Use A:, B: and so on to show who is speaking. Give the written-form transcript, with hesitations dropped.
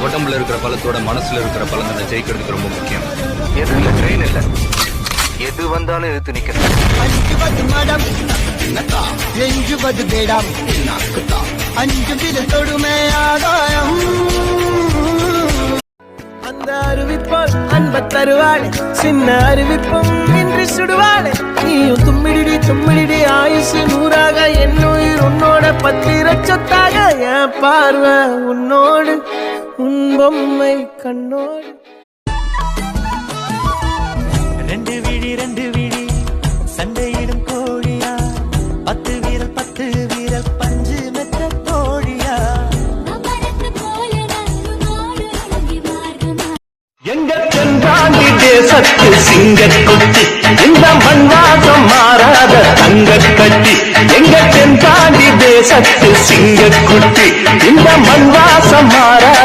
A: உடம்புல இருக்கிற பலத்தோட மனசுல இருக்கிற பலங்களை ஜெயிக்கிறதுக்கு ரொம்ப முக்கியம்.
B: எது இல்ல ட்ரெயின் இல்ல, எது வந்தாலும் எதிர்த்து நிக்கிறேன்.
C: அந்த அறிவிப்பால் அன்ப தருவாளே, சின்ன அறிவிப்பும் இன்றி சுடுவாளே. நீயும் தும்மிடி தும்மிடி ஆயுசு நூறாக, என்னுயிர் உன்னோட பத்திர சொத்தாக. என் பார்வை உன்னோடு, உன் பொம்மை கண்ணோடு.
D: ரெண்டு விழி சண்டையிடும் கோழியா, 10 வீரல் பஞ்சு மெத்த கோழியா.
C: எங்க தென்பாண்டி தேசத்து சிங்கக்குட்டி, இந்த மண்வாசம் மாறாத தங்கக்கட்டி. எங்க தென்பாண்டி தேசத்து சிங்கக்குட்டி, இந்த மண்வாசம் மாறாத